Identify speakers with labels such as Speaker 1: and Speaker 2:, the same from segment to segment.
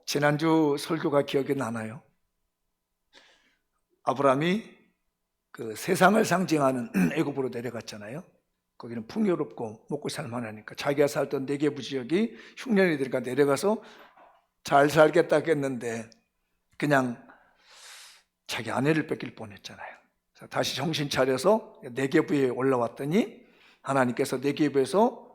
Speaker 1: 지난주 설교가 기억이 나나요? 아브라함이 그 세상을 상징하는 애굽으로 내려갔잖아요. 거기는 풍요롭고 먹고 살만하니까 자기가 살던 네게부 지역이 흉년이 되니까 내려가서 잘 살겠다 했는데 그냥 자기 아내를 뺏길 뻔했잖아요. 다시 정신 차려서 네게부에 올라왔더니 하나님께서 네게부에서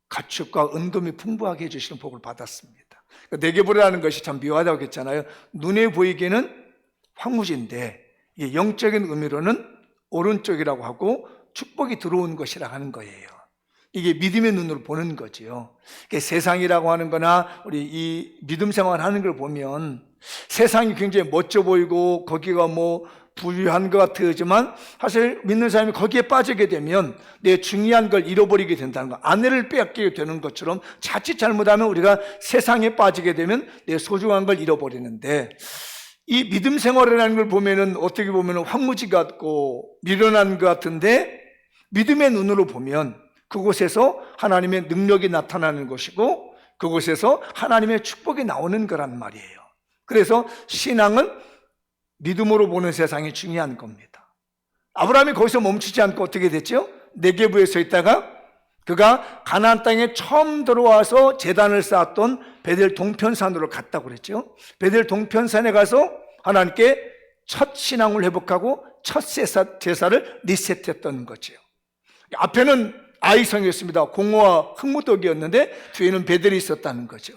Speaker 1: 가축과 은금이 풍부하게 해주시는 복을 받았습니다. 네게부라는 것이 참 묘하다고 했잖아요. 눈에 보이기에는 황무지인데 이게 영적인 의미로는 오른쪽이라고 하고 축복이 들어온 것이라 하는 거예요. 이게 믿음의 눈으로 보는 거지요. 세상이라고 하는 거나 우리 이 믿음 생활하는 걸 보면 세상이 굉장히 멋져 보이고 거기가 뭐 부유한 것 같지만 사실 믿는 사람이 거기에 빠지게 되면 내 중요한 걸 잃어버리게 된다는 거, 아내를 빼앗기게 되는 것처럼 자칫 잘못하면 우리가 세상에 빠지게 되면 내 소중한 걸 잃어버리는데, 이 믿음 생활이라는 걸 보면은 어떻게 보면은 황무지 같고 미련한 것 같은데 믿음의 눈으로 보면 그곳에서 하나님의 능력이 나타나는 것이고 그곳에서 하나님의 축복이 나오는 거란 말이에요. 그래서 신앙은 믿음으로 보는 세상이 중요한 겁니다. 아브라함이 거기서 멈추지 않고 어떻게 됐죠? 네게부에 서 있다가 그가 가나안 땅에 처음 들어와서 제단을 쌓았던 베델 동편산으로 갔다고 그랬죠. 베델 동편산에 가서 하나님께 첫 신앙을 회복하고 첫 제사를 리셋했던 거죠. 앞에는 아이성이었습니다. 공허와 흙무더기였는데 뒤에는 베델이 있었다는 거죠.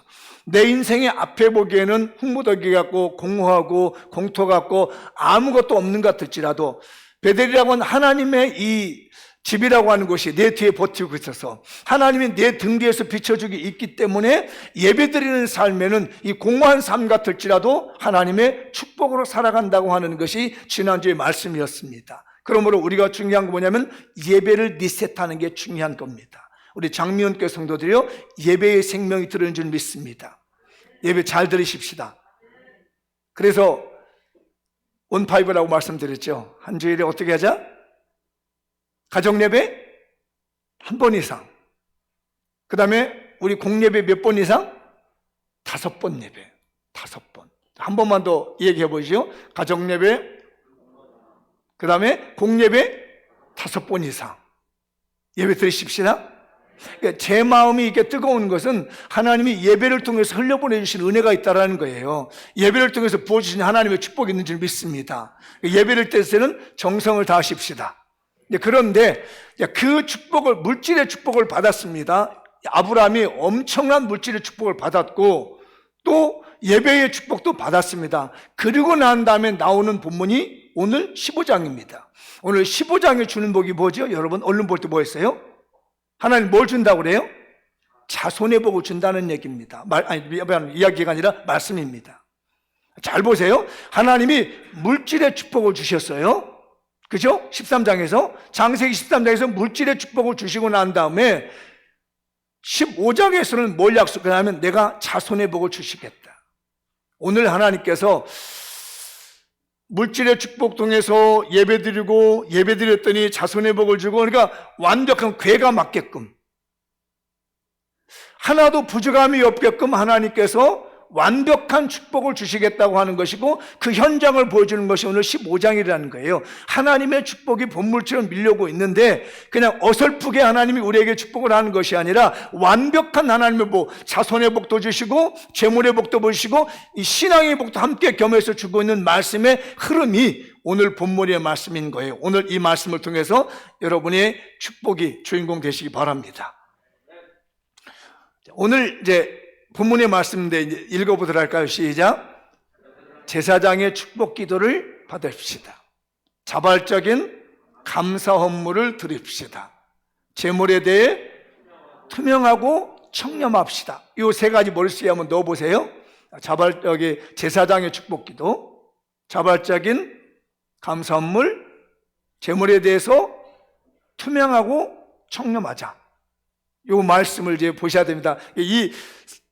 Speaker 1: 내 인생의 앞에 보기에는 흙무더기 같고 공허하고 공터 같고 아무것도 없는 것 같을지라도 베델이라고 하는 하나님의 이 집이라고 하는 것이 내 뒤에 버티고 있어서 하나님이 내 등 뒤에서 비춰주기 있기 때문에 예배드리는 삶에는 이 공허한 삶 같을지라도 하나님의 축복으로 살아간다고 하는 것이 지난주의 말씀이었습니다. 그러므로 우리가 중요한 거 뭐냐면 예배를 리셋하는 게 중요한 겁니다. 우리 장미원교 성도들이요, 예배의 생명이 들어있는 줄 믿습니다. 예배 잘 들으십시다. 그래서 온파이브라고 말씀드렸죠. 한 주일에 어떻게 하자? 가정예배 한 번 이상, 그 다음에 우리 공예배 몇 번 이상? 5번 예배, 5번. 한 번만 더 얘기해 보시죠. 가정예배, 그 다음에 공예배 5번 이상 예배 드리십시다. 제 마음이 이렇게 뜨거운 것은 하나님이 예배를 통해서 흘려보내주신 은혜가 있다는 거예요. 예배를 통해서 부어주신 하나님의 축복이 있는 줄 믿습니다. 예배를 때에는 정성을 다하십시다. 그런데 그 축복을, 물질의 축복을 받았습니다. 아브라함이 엄청난 물질의 축복을 받았고 또 예배의 축복도 받았습니다. 그리고 난 다음에 나오는 본문이 오늘 15장입니다. 오늘 15장에 주는 복이 뭐죠? 여러분 얼른 볼 때 뭐 했어요? 하나님 뭘 준다고 그래요? 자손의 복을 준다는 얘기입니다. 이야기가 아니라 말씀입니다. 잘 보세요. 하나님이 물질의 축복을 주셨어요. 그죠? 13장에서, 창세기 13장에서 물질의 축복을 주시고 난 다음에 15장에서는 뭘 약속하냐면 내가 자손의 복을 주시겠다. 오늘 하나님께서 물질의 축복 통해서 예배드리고 예배드렸더니 자손의 복을 주고, 그러니까 완벽한 궤가 맞게끔, 하나도 부족함이 없게끔 하나님께서 완벽한 축복을 주시겠다고 하는 것이고 그 현장을 보여주는 것이 오늘 15장이라는 거예요. 하나님의 축복이 본물처럼 밀려오고 있는데 그냥 어설프게 하나님이 우리에게 축복을 하는 것이 아니라 완벽한 하나님의 복, 자손의 복도 주시고 재물의 복도 주시고 이 신앙의 복도 함께 겸해서 주고 있는 말씀의 흐름이 오늘 본문의 말씀인 거예요. 오늘 이 말씀을 통해서 여러분의 축복이 주인공 되시기 바랍니다. 오늘 이제 본문의 말씀인데 읽어보도록 할까요? 시작. 제사장의 축복 기도를 받읍시다. 자발적인 감사 헌물을 드립시다. 재물에 대해 투명하고 청렴합시다. 이 세 가지 머릿속에 한번 넣어보세요. 자발적인 제사장의 축복 기도, 자발적인 감사 헌물, 재물에 대해서 투명하고 청렴하자. 이 말씀을 이제 보셔야 됩니다. 이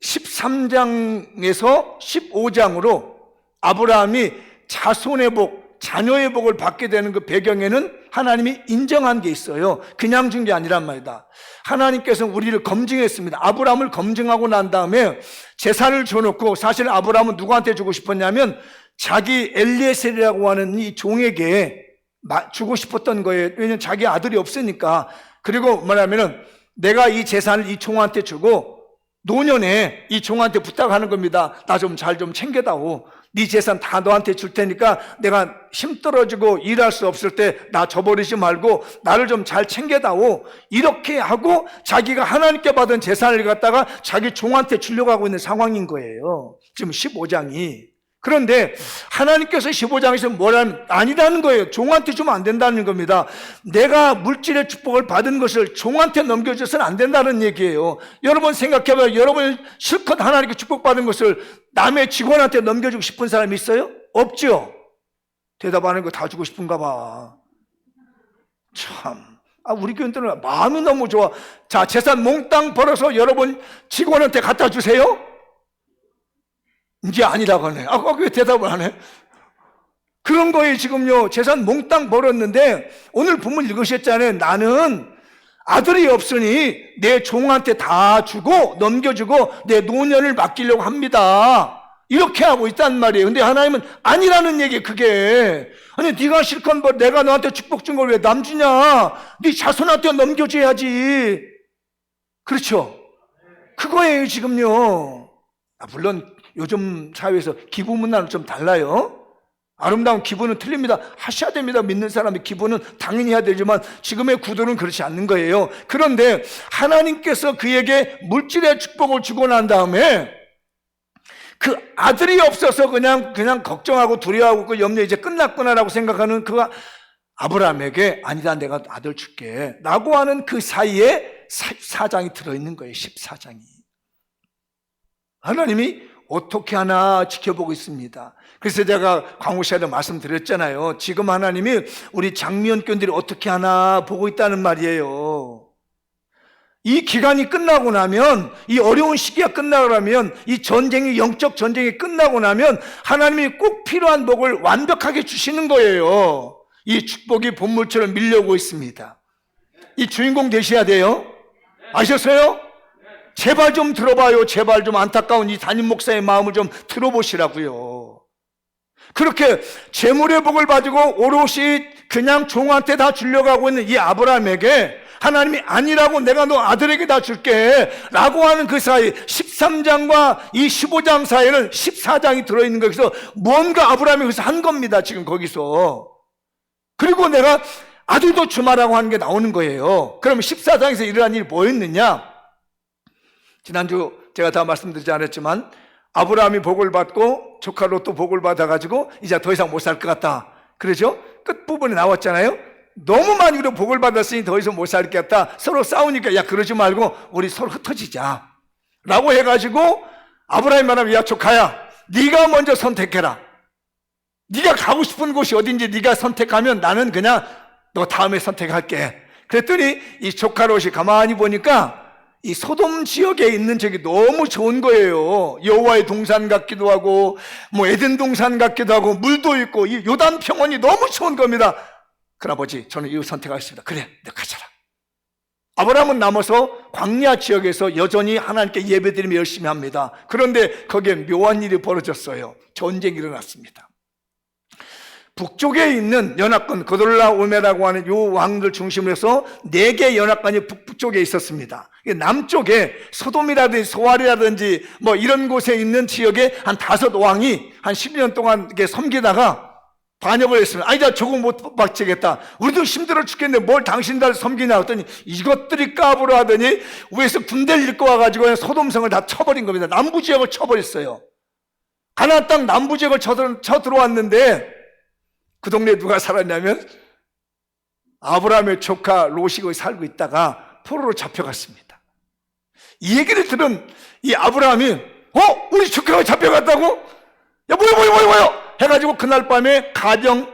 Speaker 1: 13장에서 15장으로 아브라함이 자손의 복, 자녀의 복을 받게 되는 그 배경에는 하나님이 인정한 게 있어요. 그냥 준 게 아니란 말이다. 하나님께서 우리를 검증했습니다. 아브라함을 검증하고 난 다음에 재산을 줘놓고, 사실 아브라함은 누구한테 주고 싶었냐면 자기 엘리에셀이라고 하는 이 종에게 주고 싶었던 거예요. 왜냐하면 자기 아들이 없으니까. 그리고 뭐냐면은 내가 이 재산을 이 종한테 주고 노년에 이 종한테 부탁하는 겁니다. 나 좀 잘 좀 챙겨다오. 네 재산 다 너한테 줄 테니까 내가 힘 떨어지고 일할 수 없을 때 나 저버리지 말고 나를 좀 잘 챙겨다오. 이렇게 하고 자기가 하나님께 받은 재산을 갖다가 자기 종한테 주려고 하고 있는 상황인 거예요. 지금 15장이. 그런데 하나님께서 15장에서 뭐라면 아니라는 거예요. 종한테 주면 안 된다는 겁니다. 내가 물질의 축복을 받은 것을 종한테 넘겨줘서는 안 된다는 얘기예요. 여러분 생각해봐요. 여러분 실컷 하나님께 축복받은 것을 남의 직원한테 넘겨주고 싶은 사람이 있어요? 없죠? 대답하는 거 다 주고 싶은가 봐. 참, 우리 교인들은 마음이 너무 좋아. 자, 재산 몽땅 벌어서 여러분 직원한테 갖다 주세요? 이제 아니라고 하네. 왜 대답을 안 해? 그런 거예요, 지금요. 재산 몽땅 벌었는데, 오늘 본문 읽으셨잖아요. 나는 아들이 없으니 내 종한테 다 주고, 넘겨주고, 내 노년을 맡기려고 합니다. 이렇게 하고 있단 말이에요. 근데 하나님은 아니라는 얘기예요, 그게. 아니, 네가 실컷 내가 너한테 축복 준 걸 왜 남 주냐? 네 자손한테 넘겨줘야지. 그렇죠? 그거예요, 지금요. 물론, 요즘 사회에서 기부 문화는 좀 달라요. 아름다운 기부는 틀립니다. 하셔야 됩니다. 믿는 사람의 기부는 당연히 해야 되지만 지금의 구도는 그렇지 않는 거예요. 그런데 하나님께서 그에게 물질의 축복을 주고 난 다음에 그 아들이 없어서 그냥 걱정하고 두려워하고 그 염려 이제 끝났구나라고 생각하는 그 아브라함에게 아니다, 내가 아들 줄게 라고 하는 그 사이에 14장이 들어있는 거예요. 14장이. 하나님이 어떻게 하나 지켜보고 있습니다. 그래서 제가 광고 시간에 말씀드렸잖아요. 지금 하나님이 우리 장미연 교인들이 어떻게 하나 보고 있다는 말이에요. 이 기간이 끝나고 나면, 이 어려운 시기가 끝나고 나면, 이 전쟁이, 영적 전쟁이 끝나고 나면 하나님이 꼭 필요한 복을 완벽하게 주시는 거예요. 이 축복이 본물처럼 밀려오고 있습니다. 이 주인공 되셔야 돼요. 아셨어요? 제발 좀 들어봐요. 제발 좀 안타까운 이 담임 목사의 마음을 좀 들어보시라고요. 그렇게 재물의 복을 가지고 오롯이 그냥 종한테 다 주려고 하고 있는 이 아브라함에게 하나님이 아니라고 내가 너 아들에게 다 줄게 라고 하는 그 사이 13장과 이 15장 사이에는 14장이 들어있는 거기서 뭔가 아브라함이 거기서 한 겁니다. 지금 거기서. 그리고 내가 아들도 주마라고 하는 게 나오는 거예요. 그러면 14장에서 일어난 일이 뭐였느냐? 지난주 제가 다 말씀드리지 않았지만 아브라함이 복을 받고 조카 롯도 복을 받아가지고 이제 더 이상 못 살 것 같다. 그러죠? 끝부분에 나왔잖아요. 너무 많이 우리 복을 받았으니 더 이상 못 살 것 같다. 서로 싸우니까 야 그러지 말고 우리 서로 흩어지자 라고 해가지고 아브라함이 말하면 야 조카야 네가 먼저 선택해라. 네가 가고 싶은 곳이 어딘지 네가 선택하면 나는 그냥 너 다음에 선택할게. 그랬더니 이 조카 롯이 가만히 보니까 이 소돔 지역에 있는 저기 너무 좋은 거예요. 여호와의 동산 같기도 하고 뭐 에덴 동산 같기도 하고 물도 있고 이 요단 평원이 너무 좋은 겁니다. 그아버지 저는 이거 선택하겠습니다. 그래 내가 가자라. 아브라함은 남아서 광야 지역에서 여전히 하나님께 예배드리며 열심히 합니다. 그런데 거기에 묘한 일이 벌어졌어요. 전쟁이 일어났습니다. 북쪽에 있는 연합군 그돌라오메라고 하는 요 왕들 중심으로 해서 4개 연합군이 북쪽에 있었습니다. 남쪽에 소돔이라든지 소알이라든지 뭐 이런 곳에 있는 지역에 한 5왕이 한 10년 동안 이렇게 섬기다가 반역을 했습니다. 아니다 저거 못 박치겠다. 우리도 힘들어 죽겠는데 뭘 당신들 섬기냐 했더니 이것들이 까불어 하더니 위에서 군대를 일고 와가지고 소돔성을 다 쳐버린 겁니다. 남부지역을 쳐버렸어요. 가나안 땅 남부지역을 쳐 들어왔는데 그 동네에 누가 살았냐면 아브라함의 조카 롯이 거기 살고 있다가 포로로 잡혀갔습니다. 이 얘기를 들은 이 아브라함이 우리 조카가 잡혀갔다고? 야 뭐야 해가지고 그날 밤에 가병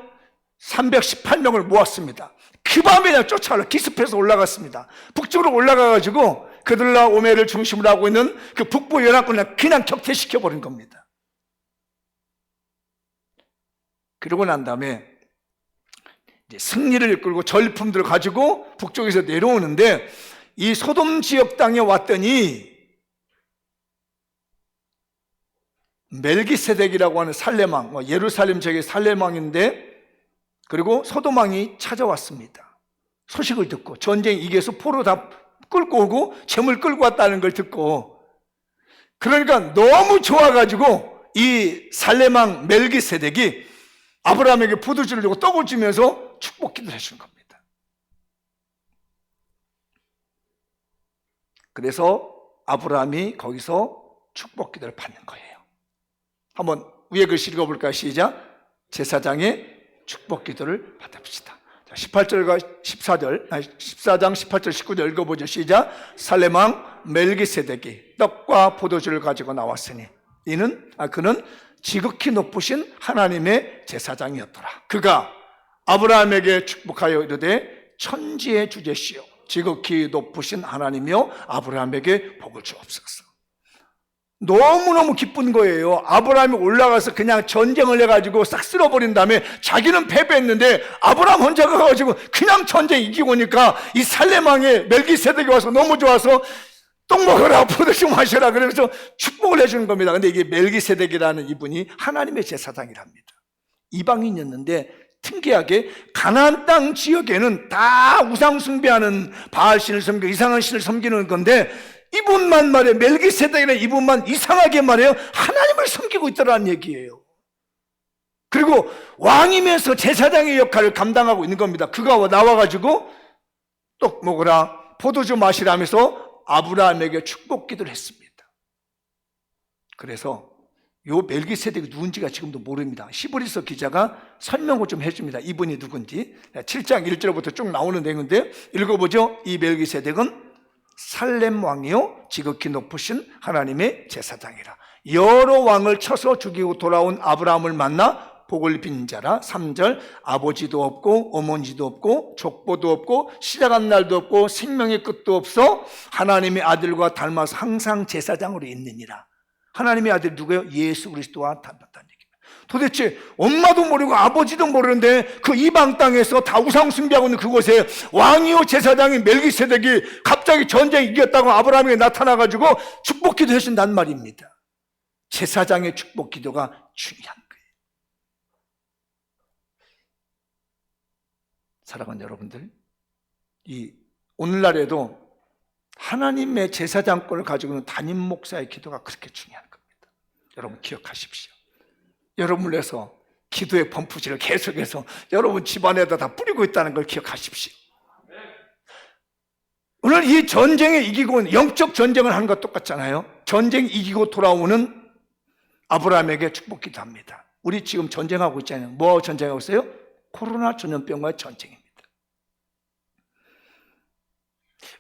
Speaker 1: 318명을 모았습니다. 그 밤에 그냥 쫓아올라 기습해서 올라갔습니다. 북쪽으로 올라가가지고 그들라오메를 중심으로 하고 있는 그 북부 연합군을 그냥 격퇴시켜버린 겁니다. 그러고 난 다음에 이제 승리를 이끌고 전리품들을 가지고 북쪽에서 내려오는데, 이 소돔 지역 땅에 왔더니 멜기세덱이라고 하는 살렘왕, 예루살렘 지역의 살렘왕인데, 그리고 소돔 왕이 찾아왔습니다. 소식을 듣고 전쟁 이겨서 포로 다 끌고 오고 재물 끌고 왔다는 걸 듣고, 그러니까 너무 좋아가지고 이 살렘왕 멜기세덱이 아브라함에게 포도주를 주고 떡을 주면서 축복 기도를 해준 겁니다. 그래서 아브라함이 거기서 축복 기도를 받는 거예요. 한번 위에 글씨 읽어볼까요? 시작. 제사장의 축복 기도를 받아봅시다. 18절과 14절, 14장 18절 19절 읽어보죠. 시작. 살렘왕 멜기세덱이 떡과 포도주를 가지고 나왔으니 그는 지극히 높으신 하나님의 제사장이었더라. 그가 아브라함에게 축복하여 이르되 천지의 주제시여 지극히 높으신 하나님이여 아브라함에게 복을 주옵소서. 너무너무 기쁜 거예요. 아브라함이 올라가서 그냥 전쟁을 해가지고 싹 쓸어버린 다음에 자기는 패배했는데 아브라함 혼자 가가지고 그냥 전쟁 이기고 오니까 이 살렘왕의 멜기세덱이 와서 너무 좋아서 떡 먹어라, 포도주 마셔라, 그러면서 축복을 해주는 겁니다. 근데 이게 멜기세덱이라는 이분이 하나님의 제사장이랍니다. 이방인이었는데 특이하게 가나안 땅 지역에는 다 우상 숭배하는 바알신을 섬기고 이상한 신을 섬기는 건데, 이분만 말이에요, 멜기세덱이라는 이분만 이상하게 말해요, 하나님을 섬기고 있더라는 얘기예요. 그리고 왕이면서 제사장의 역할을 감당하고 있는 겁니다. 그가 나와가지고 떡 먹으라, 포도주 마시라 하면서 아브라함에게 축복 기도를 했습니다. 그래서 요 멜기세덱이 누군지가 지금도 모릅니다. 히브리서 기자가 설명을 좀 해줍니다. 이분이 누군지. 7장 1절부터 쭉 나오는 내용인데 읽어보죠. 이 멜기세덱은 살렘 왕이요 지극히 높으신 하나님의 제사장이라. 여러 왕을 쳐서 죽이고 돌아온 아브라함을 만나 복을 빈 자라. 3절. 아버지도 없고 어머니도 없고 족보도 없고 시작한 날도 없고 생명의 끝도 없어 하나님의 아들과 닮아서 항상 제사장으로 있느니라. 하나님의 아들이 누구예요? 예수 그리스도와 닮았다는 얘기입니다. 도대체 엄마도 모르고 아버지도 모르는데 그 이방 땅에서 다 우상 숭배하고 있는 그곳에 왕이요 제사장인 멜기세덱이 갑자기 전쟁 이겼다고 아브라함에게 나타나가지고 축복 기도 해준단 말입니다. 제사장의 축복 기도가 중요한 거예요. 사랑하는 여러분들, 이 오늘날에도 하나님의 제사장권을 가지고 있는 담임 목사의 기도가 그렇게 중요한 겁니다. 여러분 기억하십시오. 여러분을 위해서 기도의 펌프질을 계속해서 여러분 집안에다 다 뿌리고 있다는 걸 기억하십시오. 오늘 이 전쟁에 이기고 영적 전쟁을 하는 것 똑같잖아요. 전쟁 이기고 돌아오는 아브라함에게 축복 기도합니다. 우리 지금 전쟁하고 있잖아요. 뭐 전쟁하고 있어요? 코로나 전염병과의 전쟁입니다.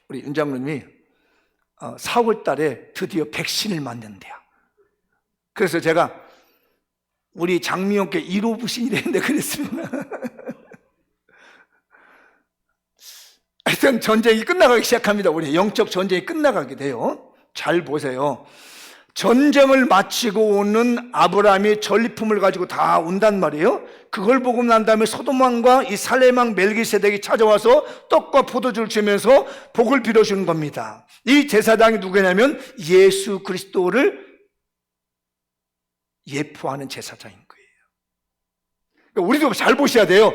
Speaker 1: 우리 윤 장로님이 4월 달에 드디어 백신을 맞는데요. 그래서 제가 우리 장미영께 1호 부신이랬는데 그랬습니다. 하여튼 전쟁이 끝나가기 시작합니다. 우리 영적 전쟁이 끝나가게 돼요. 잘 보세요. 전쟁을 마치고 오는 아브라함이 전리품을 가지고 다 온단 말이에요. 그걸 보고 난 다음에 소돔왕과 이 살렘왕 멜기세덱이 찾아와서 떡과 포도주를 주면서 복을 빌어주는 겁니다. 이 제사장이 누구냐면 예수 그리스도를 예표하는 제사장인 거예요. 그러니까 우리도 잘 보셔야 돼요.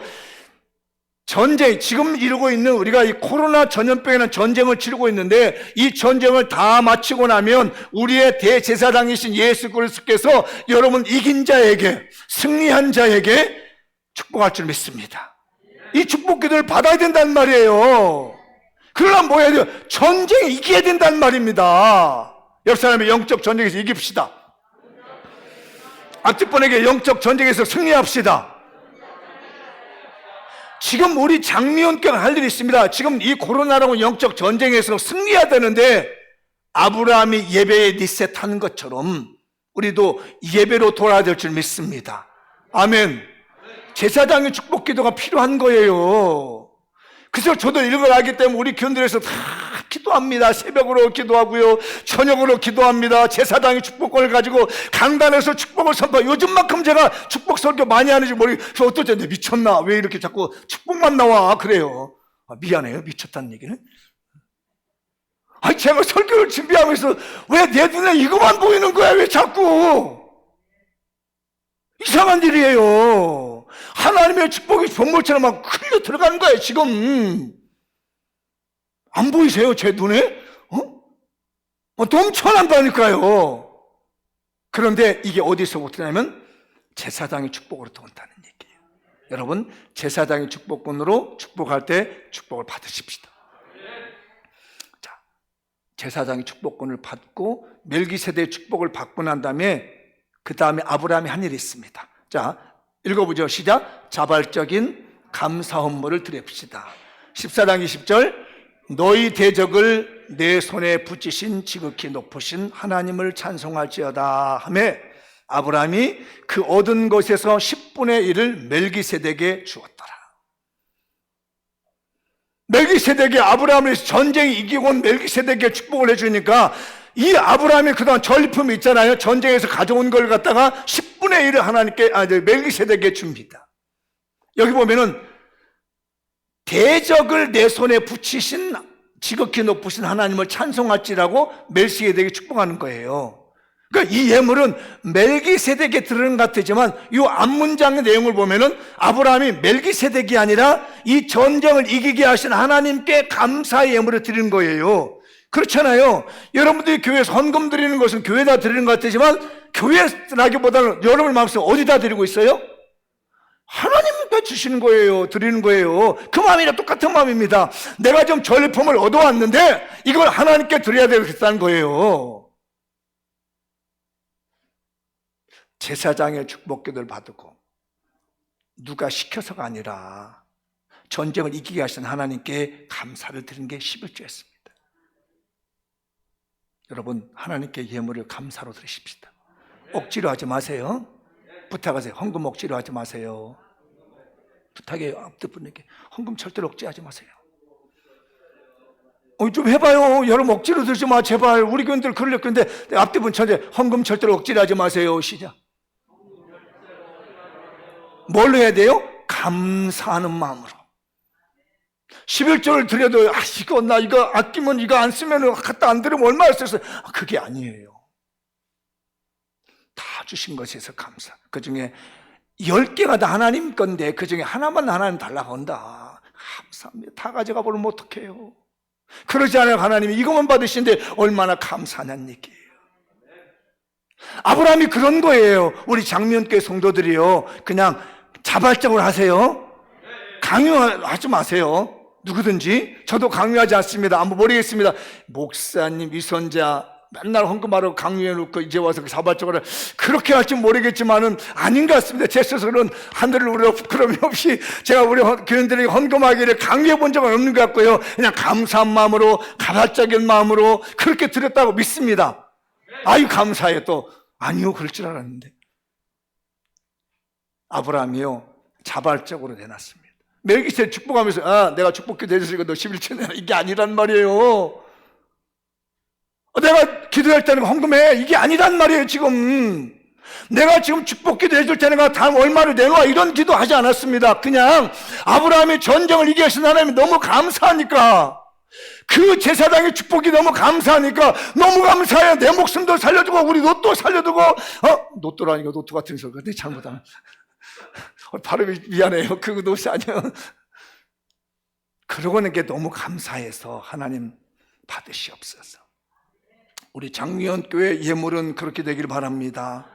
Speaker 1: 전쟁, 지금 이루고 있는 우리가 이 코로나 전염병이라는 전쟁을 치르고 있는데 이 전쟁을 다 마치고 나면 우리의 대제사장이신 예수 그리스도께서 여러분 이긴 자에게, 승리한 자에게 축복할 줄 믿습니다. 이 축복 기도를 받아야 된다는 말이에요. 그러려면 뭐 해야 돼요? 전쟁에 이겨야 된다는 말입니다. 옆 사람의 영적 전쟁에서 이깁시다. 앞집분에게 영적 전쟁에서 승리합시다. 지금 우리 장미원교가 할 일이 있습니다. 지금 이 코로나라고 영적 전쟁에서 승리해야 되는데 아브라함이 예배에 리셋하는 것처럼 우리도 예배로 돌아야 될 줄 믿습니다. 아멘. 제사장의 축복 기도가 필요한 거예요. 그래서 저도 이런 걸 알기 때문에 우리 교인들에서 다 기도 기도합니다. 새벽으로 기도하고요, 저녁으로 기도합니다. 제사장의 축복권을 가지고 강단에서 축복을 선포. 요즘만큼 제가 축복 설교 많이 하는지 모르겠어요. 어떠죠? 미쳤나? 왜 이렇게 자꾸 축복만 나와? 그래요. 미안해요, 미쳤다는 얘기는. 아니, 제가 설교를 준비하면서 왜 내 눈에 이거만 보이는 거야? 왜 자꾸? 이상한 일이에요. 하나님의 축복이 bom물처럼 막 흘려 들어가는 거예요, 지금. 안 보이세요, 제 눈에? 넘쳐난다니까요. 그런데 이게 어디서부터 나냐면 제사장의 축복으로부터 온다는 얘기예요. 여러분, 제사장의 축복권으로 축복할 때 축복을 받으십시다. 자, 제사장의 축복권을 받고 멜기세덱의 축복을 받고 난 다음에 그 다음에 아브라함이 한 일이 있습니다. 자, 읽어보죠. 시작. 자발적인 감사 헌물을 드립시다. 14장 20절. 너희 대적을 내 손에 붙이신 지극히 높으신 하나님을 찬송할지어다 하매 아브라함이 그 얻은 것에서 10분의 1을 멜기세덱에게 주었더라. 멜기세덱이 아브라함을 전쟁에 이기고 온 멜기세덱에게 축복을 해주니까 이 아브라함이 그동안 전리품이 있잖아요. 전쟁에서 가져온 걸 갖다가 10분의 1을 하나님께, 멜기세덱에게 줍니다. 여기 보면은 대적을 내 손에 붙이신 지극히 높으신 하나님을 찬송할지라고 멜기세덱에게 축복하는 거예요. 그러니까 이 예물은 멜기세덱에 들어는 것 같지만 이 앞문장의 내용을 보면은 아브라함이 멜기세덱이 아니라 이 전쟁을 이기게 하신 하나님께 감사의 예물을 드리는 거예요. 그렇잖아요. 여러분들이 교회에서 헌금 드리는 것은 교회에다 드리는 것 같지만 교회라기보다는 여러분 마음속에 어디다 드리고 있어요? 하나님께 주시는 거예요. 드리는 거예요. 그 마음이랑 똑같은 마음입니다. 내가 좀 전리품을 얻어왔는데 이걸 하나님께 드려야 되겠다는 거예요. 제사장의 축복기도를 받고 누가 시켜서가 아니라 전쟁을 이기게 하신 하나님께 감사를 드리는 게 11조였습니다. 여러분, 하나님께 예물을 감사로 드리십시다. 억지로 하지 마세요. 부탁하세요. 헌금 억지로 하지 마세요. 부탁해요. 앞뒤 분에게 헌금 절대로 억지하지 마세요. 좀 해봐요. 여러분 억지로 들지 마, 제발. 우리 교인들 그러려고 했는데 앞뒤 분 천재 헌금 절대로 억지로 하지 마세요. 시작. 뭘로 해야 돼요? 감사하는 마음으로. 11조를 드려도 나 이거 아끼면 이거 안 쓰면 갖다 안 드리면 얼마나 썼어요. 그게 아니에요. 다 주신 것에서 감사. 그중에 10개가 다 하나님 건데 그중에 하나만 하나님 달라고 한다. 감사합니다. 다 가져가 버리면 어떡해요. 그러지 않아요. 하나님이 이것만 받으시는데 얼마나 감사하냐는 얘기예요. 아브라함이 그런 거예요. 우리 장면교회 성도들이요, 그냥 자발적으로 하세요. 강요하지 마세요. 누구든지. 저도 강요하지 않습니다. 한번 모르겠습니다. 목사님, 위선자 맨날 헌금하라고 강요해놓고 이제 와서 자발적으로 그렇게 할지 모르겠지만은 아닌 것 같습니다. 제 스스로는 하늘을 우려 부끄러움이 없이 제가 우리 교인들에게 헌금하기를 강요해 본 적은 없는 것 같고요. 그냥 감사한 마음으로, 가발적인 마음으로 그렇게 드렸다고 믿습니다. 아유, 감사해. 또 아니요, 그럴 줄 알았는데 아브라함이요, 자발적으로 내놨습니다. 멜기세덱 축복하면서 내가 축복기도 해줬으니까 너 11조 내라, 이게 아니란 말이에요. 내가 기도할 때는 헌금해, 이게 아니란 말이에요. 지금 내가 지금 축복기도 해줄 테니까 다음 얼마를 내놔, 이런 기도 하지 않았습니다. 그냥 아브라함이 전쟁을 이기게 하신 하나님이 너무 감사하니까, 그 제사장의 축복이 너무 감사하니까 너무 감사해. 내 목숨도 살려주고 우리 노또 살려두고, 노또라니까 노또 같은 소리 같아. 잘못하면 발음이 미안해요. 그 노시 아니에요. 그러고는 게 너무 감사해서 하나님 받으시옵소서. 우리 장미연 교회 예물은 그렇게 되길 바랍니다.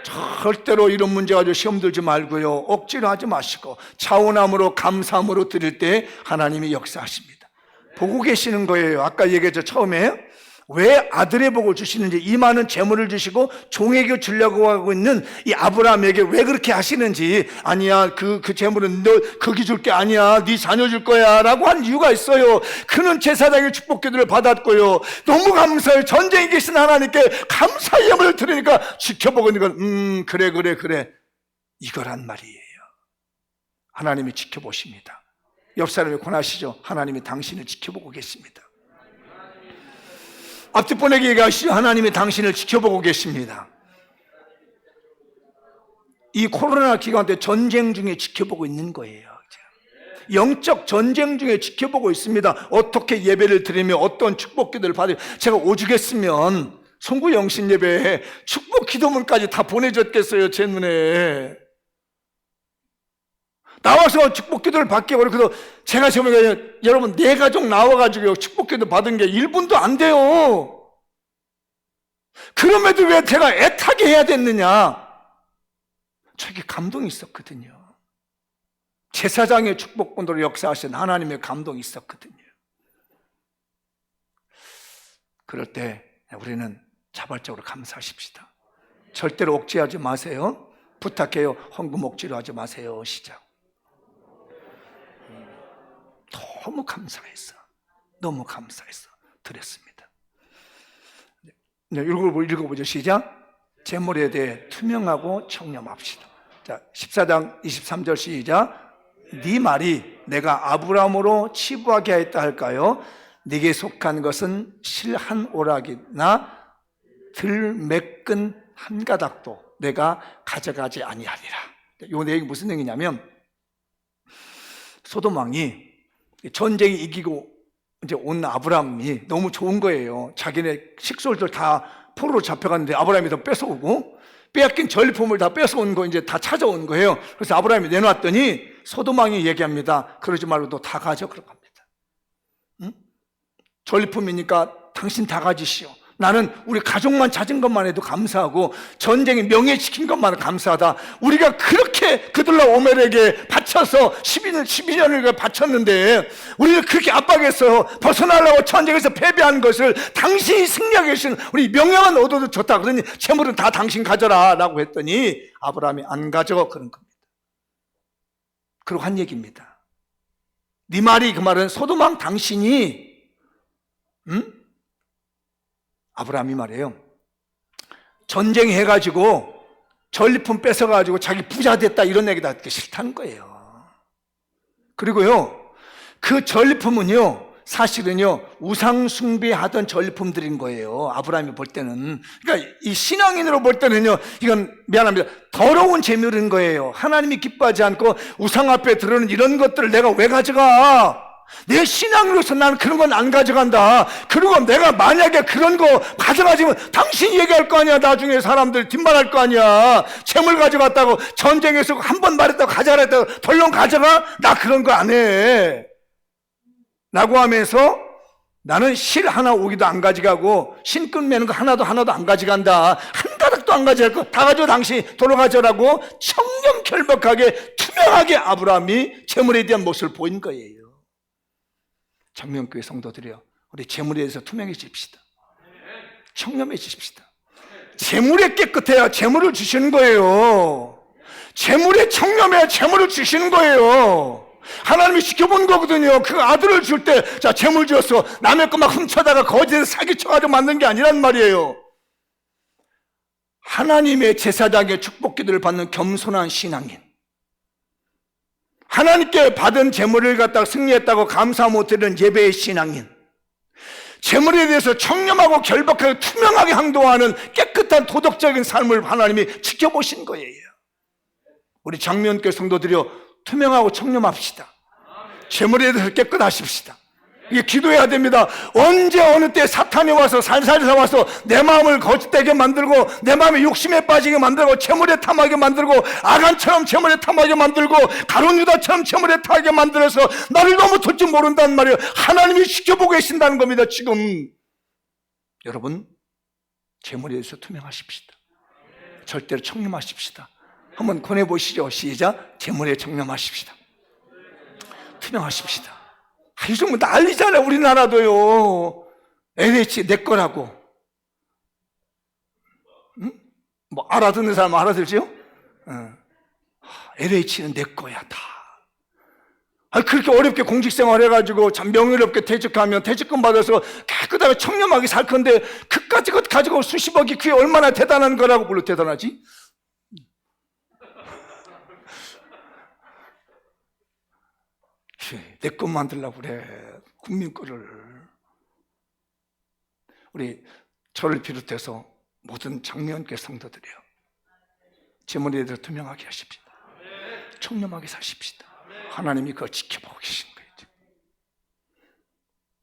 Speaker 1: 절대로 이런 문제 가지고 시험 들지 말고요, 억지로 하지 마시고 차원함으로 감사함으로 드릴 때 하나님이 역사하십니다. 보고 계시는 거예요. 아까 얘기했죠, 처음에 왜 아들의 복을 주시는지, 이 많은 재물을 주시고 종에게 주려고 하고 있는 이 아브라함에게 왜 그렇게 하시는지. 아니야, 그 재물은 너 거기 줄 게 아니야, 네 자녀 줄 거야 라고 한 이유가 있어요. 그는 제사장의 축복기도를 받았고요, 너무 감사해요. 전쟁에 계신 하나님께 감사의 예물을 드리니까 지켜보고 있는 건 그래 이거란 말이에요. 하나님이 지켜보십니다. 옆 사람이 권하시죠. 하나님이 당신을 지켜보고 계십니다. 앞뒷번에게 얘기하시죠. 하나님이 당신을 지켜보고 계십니다. 이 코로나 기간 때 전쟁 중에 지켜보고 있는 거예요. 영적 전쟁 중에 지켜보고 있습니다. 어떻게 예배를 드리며 어떤 축복 기도를 받으며, 제가 오죽했으면 송구 영신 예배에 축복 기도문까지 다 보내줬겠어요. 제 눈에 나와서 축복 기도를 받게. 그래서 제가 저번에 여러분 네 가족 나와가지고 축복 기도 받은 게 1분도 안 돼요. 그럼에도 왜 제가 애타게 해야 됐느냐? 저게 감동이 있었거든요. 제사장의 축복권으로 역사하신 하나님의 감동이 있었거든요. 그럴 때 우리는 자발적으로 감사하십시다. 절대로 억지하지 마세요. 부탁해요. 헌금 억지로 하지 마세요. 시작. 너무 감사했어. 너무 감사했어. 드렸습니다. 읽어보죠. 시작. 재물에 대해 투명하고 청렴합시다. 자, 14장 23절 시작. 네 말이 내가 아브라함으로 치부하게 하였다 할까요? 네게 속한 것은 실 한 오락이나 들 매끈 한 가닥도 내가 가져가지 아니하리라. 이 내용이 무슨 내용이냐면, 소돔 왕이 전쟁이 이기고 이제 온 아브라함이 너무 좋은 거예요. 자기네 식솔들 다 포로로 잡혀갔는데 아브라함이 더 뺏어오고, 빼앗긴 전리품을 다 뺏어온 거 이제 다 찾아온 거예요. 그래서 아브라함이 내놓았더니 소돔 왕이 얘기합니다. 그러지 말고 너 다 가져. 그러고 합니다. 응? 전리품이니까 당신 다 가지시오. 나는 우리 가족만 찾은 것만 해도 감사하고 전쟁에 명예 지킨 것만 감사하다. 우리가 그렇게 그들로 오멜에게 바쳐서 12년을 바쳤는데 우리가 그렇게 압박해서 벗어나려고 전쟁에서 패배한 것을 당신이 승리하게 하신 우리 명예만 얻어도 좋다. 그러니 재물은 다 당신 가져라 라고 했더니 아브라함이 안 가져. 그런 겁니다. 그리고 한 얘기입니다. 네 말이, 그 말은 소돔 왕 당신이 아브라함이 말이에요. 전쟁해가지고 전리품 뺏어가지고 자기 부자 됐다 이런 얘기 다 듣기 싫다는 거예요. 그리고요, 그 전리품은요, 사실은요, 우상숭배하던 전리품들인 거예요. 아브라함이 볼 때는. 그러니까 이 신앙인으로 볼 때는요, 이건 미안합니다. 더러운 재물인 거예요. 하나님이 기뻐하지 않고 우상 앞에 들어오는 이런 것들을 내가 왜 가져가? 내 신앙으로서 나는 그런 건 안 가져간다. 그리고 내가 만약에 그런 거 가져가지면 당신이 얘기할 거 아니야. 나중에 사람들 뒷말할 거 아니야. 재물 가져갔다고 전쟁에서 한 번 말했다고 가져가라 했다고 덜렁 가져가? 나 그런 거 안 해 라고 하면서 나는 실 하나 오기도 안 가져가고 신끈 매는 거 하나도 안 가져간다. 한 가닥도 안 가져갈 거 다 가져. 당신 돌아가져라고 청렴결박하게 투명하게 아브라함이 재물에 대한 모습을 보인 거예요. 장명교회 성도들이요, 우리 재물에 대해서 투명해집시다. 청렴해지십시다. 재물에 깨끗해야 재물을 주시는 거예요. 재물에 청렴해야 재물을 주시는 거예요. 하나님이 지켜본 거거든요. 그 아들을 줄 때, 자, 재물 주었어. 남의 거 막 훔쳐다가 거짓에 사기쳐가지고 만든 게 아니란 말이에요. 하나님의 제사장의 축복 기도를 받는 겸손한 신앙인, 하나님께 받은 재물을 갖다가 승리했다고 감사 못하는 예배의 신앙인, 재물에 대해서 청렴하고 결박하게 투명하게 행동하는 깨끗한 도덕적인 삶을 하나님이 지켜보신 거예요. 우리 장면교회 성도들이요, 투명하고 청렴합시다. 재물에 대해서 깨끗하십시다. 이게 기도해야 됩니다. 언제 어느 때 사탄이 와서 살살살 와서 내 마음을 거짓되게 만들고 내 마음에 욕심에 빠지게 만들고 재물에 탐하게 만들고 아간처럼 재물에 탐하게 만들고 가룟 유다처럼 재물에 탐하게 만들어서 나를 너무 돌 줄 모른단 말이에요. 하나님이 지켜보고 계신다는 겁니다. 지금 여러분, 재물에 대해서 투명하십시다. 절대로 청렴하십시다. 한번 권해보시죠. 시작. 재물에 청렴하십시다. 투명하십시다. 요즘 난리잖아요. 우리나라도요. LH 내 거라고. 응? 뭐 알아듣는 사람 알아들지요? LH는 내 거야 다. 그렇게 어렵게 공직생활 해가지고 참 명예롭게 퇴직하면 퇴직금 받아서 깨끗하게 청렴하게 살 건데 그까지 것 가지고 수십억이 그게 얼마나 대단한 거라고. 물론 대단하지. 내 것 만들려고 그래. 국민 거를. 우리 저를 비롯해서 모든 장미원교회 성도들이요, 제 머리에 대해 투명하게 하십시다. 청렴하게 사십시다. 하나님이 그걸 지켜보고 계신 거예요.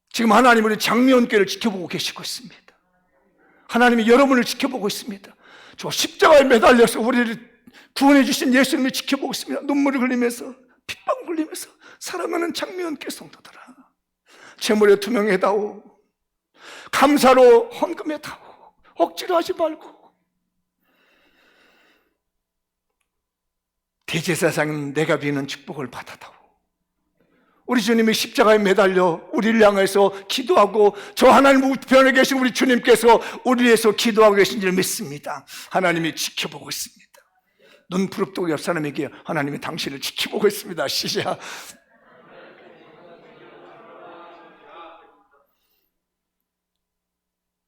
Speaker 1: 지금 하나님은 우리 장미원교회를 지켜보고 계시고 있습니다. 하나님이 여러분을 지켜보고 있습니다. 저 십자가에 매달려서 우리를 구원해 주신 예수님을 지켜보고 있습니다. 눈물을 흘리면서, 핏방울 흘리면서, 사랑하는 장미원교회 성도들아, 제 머리에 투명해다오. 감사로 헌금해다오. 억지로 하지 말고. 대제사장은 내가 비는 축복을 받아다오. 우리 주님이 십자가에 매달려 우리를 향해서 기도하고, 저 하나님 우편에 계신 우리 주님께서 우리를 위해서 기도하고 계신 줄 믿습니다. 하나님이 지켜보고 있습니다. 눈 부릅뜨고 옆 사람에게 하나님이 당신을 지켜보고 있습니다. 시작.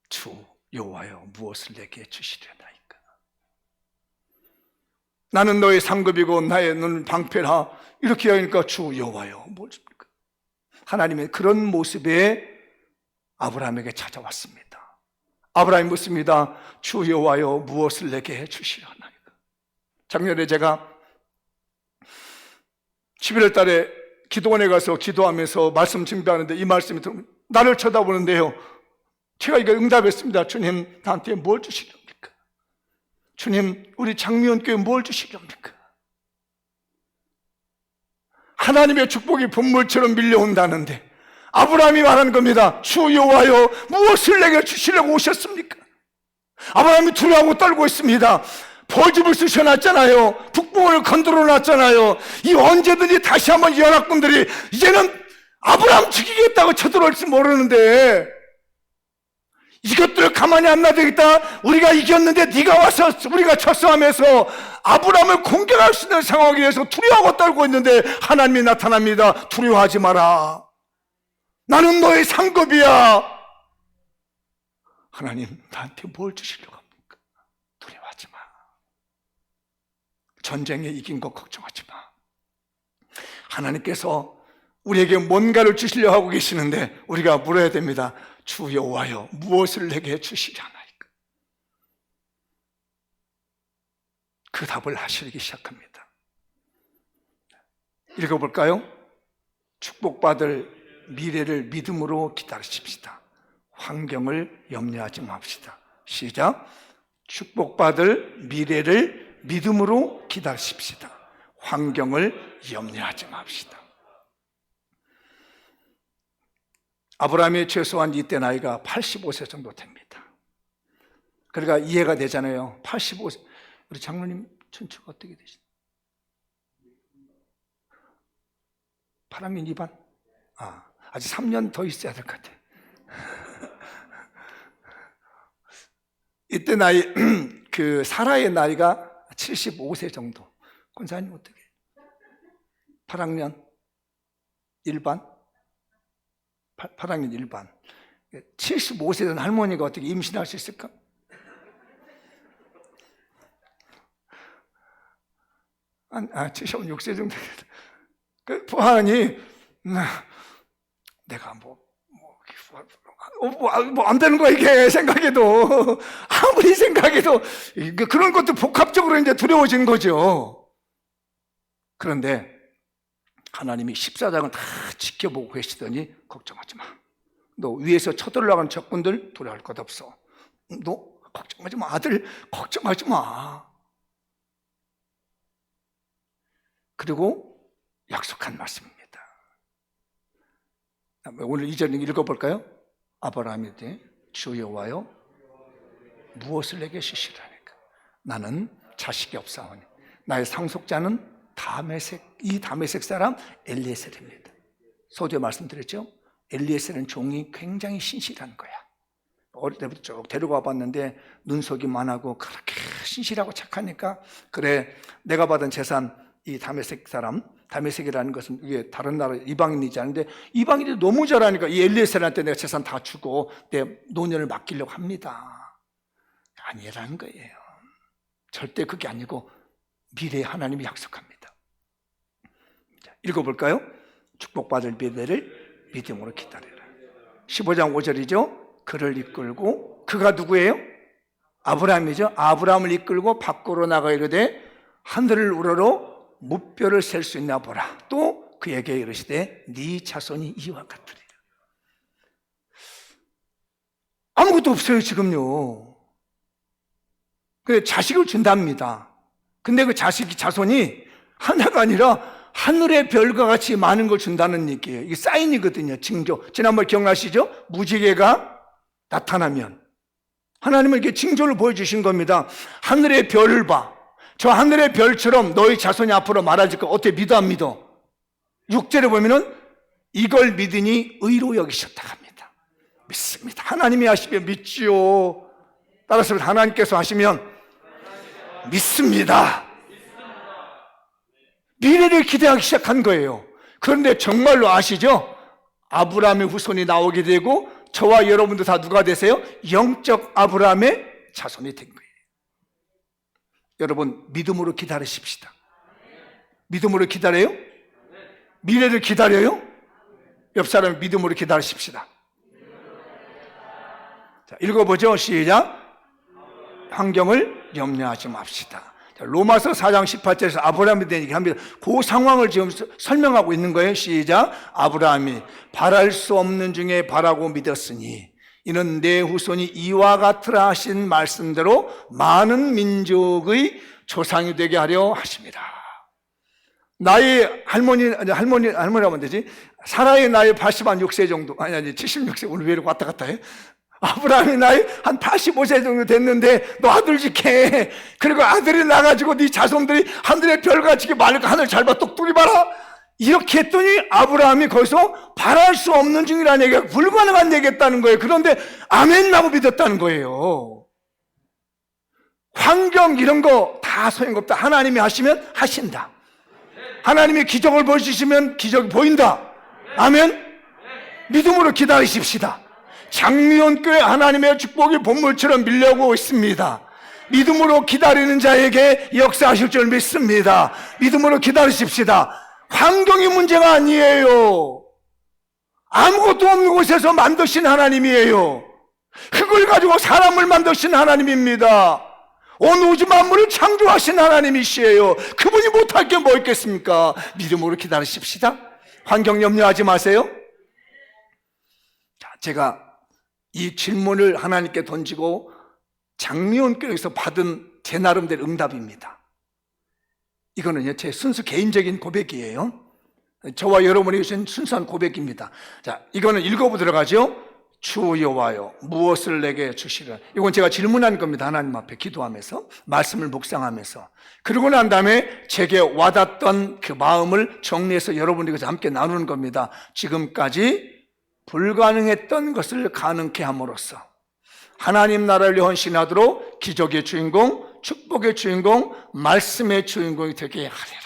Speaker 1: 주 여호와여, 무엇을 내게 주시려나이까? 나는 너의 상급이고 나의 눈은 방패라. 이렇게 하니까 주 여호와여, 뭘 줍니까? 하나님의 그런 모습에 아브라함에게 찾아왔습니다. 아브라함이 묻습니다. 주 여호와여, 무엇을 내게 주시려나이까? 작년에 제가 11월 달에 기도원에 가서 기도하면서 말씀 준비하는데 이 말씀이 들으면 나를 쳐다보는데요, 제가 이거 응답했습니다. 주님, 나한테 뭘 주시렵니까? 주님, 우리 장미원교회 뭘 주시렵니까? 하나님의 축복이 분물처럼 밀려온다는데 아브라함이 말하는 겁니다. 주 여호와여, 무엇을 내게 주시려고 오셨습니까? 아브라함이 두려워하고 떨고 있습니다. 벌집을 쑤셔놨잖아요. 북봉을 건드려 놨잖아요. 이 언제든지 다시 한번 연합군들이 이제는 아브라함 죽이겠다고 쳐들어올지 모르는데, 이것들을 가만히 안 놔두겠다. 우리가 이겼는데 네가 와서 우리가 철수하면서 아브라함을 공격할 수 있는 상황에 의해서 두려워하고 떨고 있는데 하나님이 나타납니다. 두려워하지 마라. 나는 너의 상급이야. 하나님, 나한테 뭘 주시려고 합니까? 두려워하지 마. 전쟁에 이긴 거 걱정하지 마. 하나님께서 우리에게 뭔가를 주시려고 하고 계시는데 우리가 물어야 됩니다. 주 여호와여, 무엇을 내게 주시려나이까? 그 답을 하시기 시작합니다. 읽어볼까요? 축복받을 미래를 믿음으로 기다리십시다. 환경을 염려하지 맙시다. 시작. 축복받을 미래를 믿음으로 기다리십시다. 환경을 염려하지 맙시다. 아브라함이 최소한 이때 나이가 85세 정도 됩니다. 그러니까 이해가 되잖아요. 85세. 우리 장로님 천추가 어떻게 되시나요? 8학년 2반? 아직 3년 더 있어야 될 것 같아요. 이때 나이, 그 사라의 나이가 75세 정도. 권사님 어떻게? 8학년 1반? 8학년 1반. 75세 된 할머니가 어떻게 임신할 수 있을까? 한 76세 정도. 그 부하니 내가 안 되는 거야, 이게. 생각해도. 아무리 생각해도. 그런 것도 복합적으로 이제 두려워진 거죠. 그런데 하나님이 14장을 다 지켜보고 계시더니 걱정하지 마. 너 위에서 쳐들어가는 적군들 두려워할 것 없어. 너 걱정하지 마. 아들 걱정하지 마. 그리고 약속한 말씀입니다. 오늘 이 절 읽어볼까요? 아브라함이 주 여호와여, 무엇을 내게 주시라니까? 나는 자식이 없사오니 나의 상속자는 이 다메섹 사람 엘리에셀입니다. 소두에 말씀드렸죠? 엘리에셀은 종이 굉장히 신실한 거야. 어릴 때부터 쭉 데려가 봤는데 눈속이 만하고 그렇게 신실하고 착하니까, 그래, 내가 받은 재산, 이 다메섹 사람, 다메섹이라는 것은 이게 다른 나라 이방인이지 않은데 이방인이 너무 잘하니까 이 엘리에셀한테 내가 재산 다 주고 내 노년을 맡기려고 합니다. 아니라는 거예요. 절대 그게 아니고 미래에 하나님이 약속합니다. 자, 읽어볼까요? 축복받을 미래를 믿음으로 기다려라. 15장 5절이죠. 그를 이끌고, 그가 누구예요? 아브라함이죠. 아브라함을 이끌고 밖으로 나가 이르되 하늘을 우러러 무뼈를 셀 수 있나 보라. 또 그에게 이르시되 네 자손이 이와 같으리라. 아무것도 없어요 지금요. 그래 자식을 준답니다. 근데 그 자손이 하나가 아니라 하늘의 별과 같이 많은 걸 준다는 얘기예요. 이게 사인이거든요. 징조. 지난번 기억나시죠? 무지개가 나타나면 하나님은 이렇게 징조를 보여주신 겁니다. 하늘의 별을 봐. 저 하늘의 별처럼 너희 자손이 앞으로 많아질 거 어떻게 믿어 안 믿어? 6절에 보면은 이걸 믿으니 의로 여기셨다 합니다. 믿습니다. 하나님이 하시면 믿지요. 따라서 하나님께서 하시면 믿습니다. 미래를 기대하기 시작한 거예요. 그런데 정말로 아시죠? 아브라함의 후손이 나오게 되고 저와 여러분도 다 누가 되세요? 영적 아브라함의 자손이 된 거예요. 여러분 믿음으로 기다리십시다. 믿음으로 기다려요? 미래를 기다려요? 옆 사람 믿음으로 기다리십시다. 자, 읽어보죠. 시작. 환경을 염려하지 맙시다. 자, 로마서 4장 18절에서 아브라함에 대한 얘기합니다. 그 상황을 지금 설명하고 있는 거예요. 시작. 아브라함이 바랄 수 없는 중에 바라고 믿었으니 이는 내 후손이 이와 같으라 하신 말씀대로 많은 민족의 조상이 되게 하려 하십니다. 나이 할머니라고 하면 되지. 사라의 나이 86세 정도, 아니 76세, 오늘 왜 이렇게 왔다 갔다 해? 아브라함의 나이 한 85세 정도 됐는데 너 아들 지켜. 그리고 아들이 나가지고 네 자손들이 하늘의 별같이 많으니까 하늘 잘 봐, 똑똑히 봐라. 이렇게 했더니 아브라함이 거기서 바랄 수 없는 중이라는 얘기가 불가능한 얘기했다는 거예요. 그런데 아멘 라고 믿었다는 거예요. 환경 이런 거 다 소용없다. 하나님이 하시면 하신다. 하나님이 기적을 보여주시면 기적이 보인다. 아멘. 믿음으로 기다리십시다. 장미원교회 하나님의 축복이 본물처럼 밀려오고 있습니다. 믿음으로 기다리는 자에게 역사하실 줄 믿습니다. 믿음으로 기다리십시다. 환경이 문제가 아니에요. 아무것도 없는 곳에서 만드신 하나님이에요. 흙을 가지고 사람을 만드신 하나님입니다. 온 우주 만물을 창조하신 하나님이시에요. 그분이 못할 게 뭐 있겠습니까? 믿음으로 기다리십시다. 환경 염려하지 마세요. 자, 제가 이 질문을 하나님께 던지고 장미원교회에서 받은 제 나름대로 응답입니다. 이거는요, 제 순수 개인적인 고백이에요. 저와 여러분이 주신 순수한 고백입니다. 자, 이거는 읽어보도록 하죠. 주 여호와여 무엇을 내게 주시려. 이건 제가 질문한 겁니다. 하나님 앞에 기도하면서 말씀을 묵상하면서. 그러고 난 다음에 제게 와닿던 그 마음을 정리해서 여러분들과 함께 나누는 겁니다. 지금까지 불가능했던 것을 가능케 함으로써 하나님 나라를 위해 헌신하도록 기적의 주인공, 축복의 주인공, 말씀의 주인공이 되게 하리라.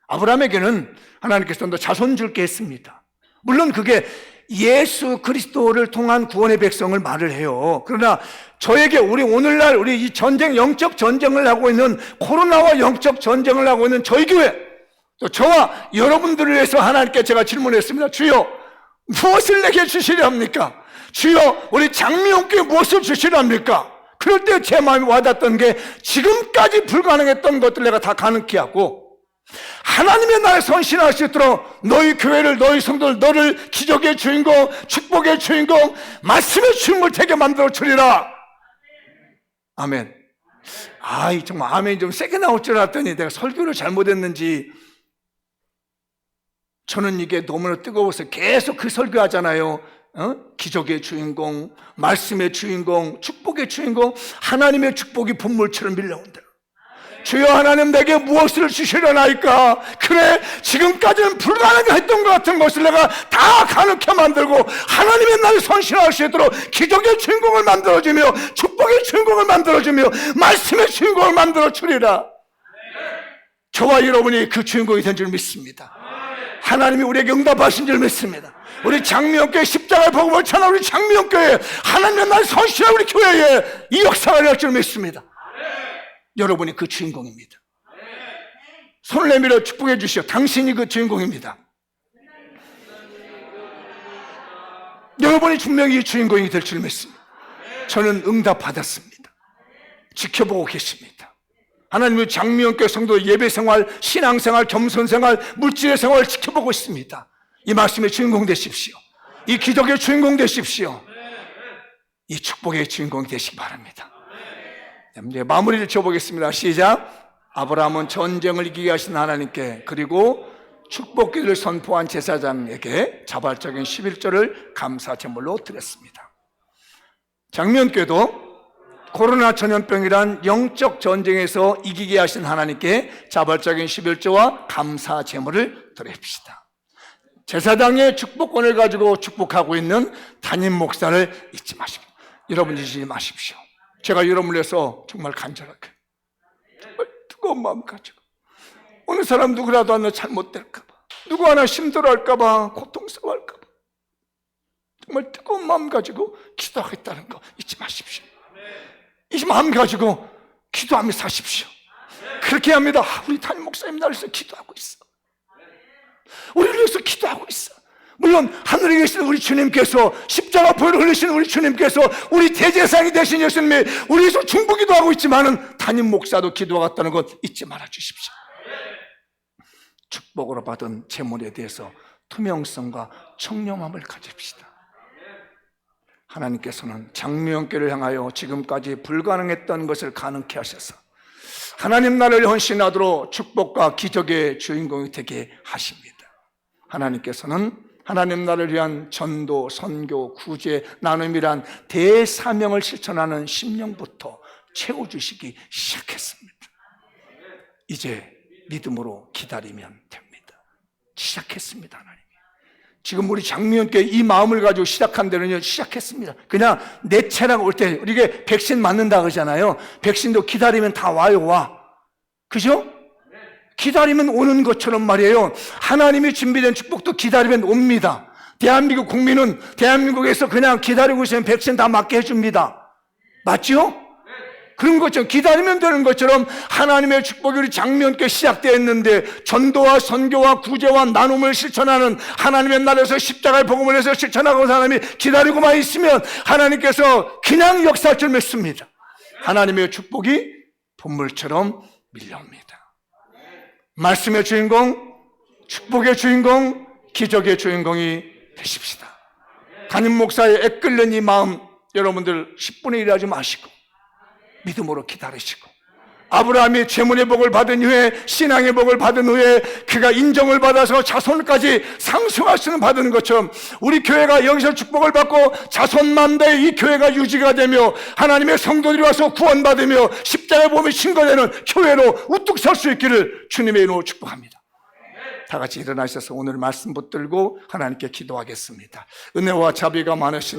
Speaker 1: 아브라함에게는 하나님께서 너 자손 줄게 했습니다. 물론 그게 예수 그리스도를 통한 구원의 백성을 말을 해요. 그러나 저에게 우리 오늘날 우리 이 전쟁, 영적 전쟁을 하고 있는 코로나와 영적 전쟁을 하고 있는 저희 교회, 또 저와 여러분들을 위해서 하나님께 제가 질문했습니다. 주여 무엇을 내게 주시려 합니까? 주여 우리 장미용교회 무엇을 주시려 합니까? 그럴 때 제 마음이 와닿던 게 지금까지 불가능했던 것들 내가 다 가능케 하고 하나님의 나라에 선신할 수 있도록 너희 교회를, 너희 성도를, 너를 기적의 주인공, 축복의 주인공, 말씀의 주인공을 되게 만들어 주리라. 아멘. 아이 정말 아멘이 좀 세게 나올 줄 알았더니 내가 설교를 잘못했는지, 저는 이게 너무나 뜨거워서 계속 그 설교하잖아요. 기적의 주인공, 말씀의 주인공, 축복의 주인공, 하나님의 축복이 분물처럼 밀려온다. 주여 하나님 내게 무엇을 주시려나이까? 그래 지금까지는 불가능했던 것 같은 것을 내가 다 가능케 만들고 하나님의 나라에 선신할 수 있도록 기적의 주인공을 만들어주며 축복의 주인공을 만들어주며 말씀의 주인공을 만들어 주리라. 저와 여러분이 그 주인공이 된 줄 믿습니다. 하나님이 우리에게 응답하신 줄 믿습니다. 우리 장미원교회 십자가의 복음을 전하는 우리 장미원교회 하나님의 나라에 선신할 우리 교회에 이 역사가 될 줄 믿습니다. 여러분이 그 주인공입니다. 손을 내밀어 축복해 주시오. 당신이 그 주인공입니다. 여러분이 분명히 주인공이 될 줄 믿습니다. 저는 응답받았습니다. 지켜보고 계십니다. 하나님의 장미연교 성도 예배생활, 신앙생활, 겸손생활, 물질의 생활을 지켜보고 있습니다. 이 말씀의 주인공 되십시오. 이 기적의 주인공 되십시오. 이 축복의 주인공 되시기 바랍니다. 이제 마무리를 지어보겠습니다. 시작. 아브라함은 전쟁을 이기게 하신 하나님께, 그리고 축복기를 선포한 제사장에게 자발적인 11조를 감사 제물로 드렸습니다. 장미연교도 코로나 전염병이란 영적 전쟁에서 이기게 하신 하나님께 자발적인 11조와 감사 제물을 드립시다. 제사장의 축복권을 가지고 축복하고 있는 담임 목사를 잊지 마십시오. 여러분 잊지 마십시오. 제가 여러분을 위해서 정말 간절하게, 정말 뜨거운 마음 가지고, 어느 사람 누구라도 하나 잘못될까 봐, 누구 하나 힘들어할까 봐, 고통스러워할까 봐 정말 뜨거운 마음 가지고 기도하겠다는 거 잊지 마십시오. 이 마음 가지고 기도하며 사십시오. 그렇게 합니다. 우리 담임 목사님 나를 위해서 기도하고 있어. 우리를 위해서 기도하고 있어. 물론 하늘에 계신 우리 주님께서, 십자가 보혈을 흘리신 우리 주님께서, 우리 대제사장이 되신 예수님이 우리 위해서 중보기도 하고 있지만은 담임 목사도 기도하겠다는 것 잊지 말아 주십시오. 축복으로 받은 제물에 대해서 투명성과 청렴함을 가집시다. 하나님께서는 장미연교를 향하여 지금까지 불가능했던 것을 가능케 하셔서 하나님 나라를 헌신하도록 축복과 기적의 주인공이 되게 하십니다. 하나님께서는 하나님 나라를 위한 전도, 선교, 구제, 나눔이란 대사명을 실천하는 심령부터 채워주시기 시작했습니다. 이제 믿음으로 기다리면 됩니다. 시작했습니다. 하나님. 지금 우리 장미연교회 이 마음을 가지고 시작한 데는요, 시작했습니다. 그냥 내 차량 올 때, 우리가 백신 맞는다 그러잖아요. 백신도 기다리면 다 와요, 와. 그죠? 기다리면 오는 것처럼 말이에요. 하나님이 준비된 축복도 기다리면 옵니다. 대한민국 국민은 대한민국에서 그냥 기다리고 있으면 백신 다 맞게 해줍니다. 맞죠? 그런 것처럼, 기다리면 되는 것처럼 하나님의 축복이 우리 장미연교회 시작되었는데, 전도와 선교와 구제와 나눔을 실천하는 하나님의 나라에서 십자가의 복음을 해서 실천하고 사람이 기다리고만 있으면 하나님께서 그냥 역사할 줄 믿습니다. 하나님의 축복이 분물처럼 밀려옵니다. 말씀의 주인공, 축복의 주인공, 기적의 주인공이 되십시다. 담임 목사의 애끓는 이 마음, 여러분들 10분의 1 하지 마시고 믿음으로 기다리시고, 아브라함이 재물의 복을 받은 후에, 신앙의 복을 받은 후에 그가 인정을 받아서 자손까지 상승할 수는 받는 것처럼, 우리 교회가 여기서 축복을 받고 자손만대의 이 교회가 유지가 되며 하나님의 성도들이 와서 구원받으며 십자가의 몸이 증거되는 교회로 우뚝 설 수 있기를 주님의 이름으로 축복합니다. 다 같이 일어나셔서 오늘 말씀 붙들고 하나님께 기도하겠습니다. 은혜와 자비가 많으신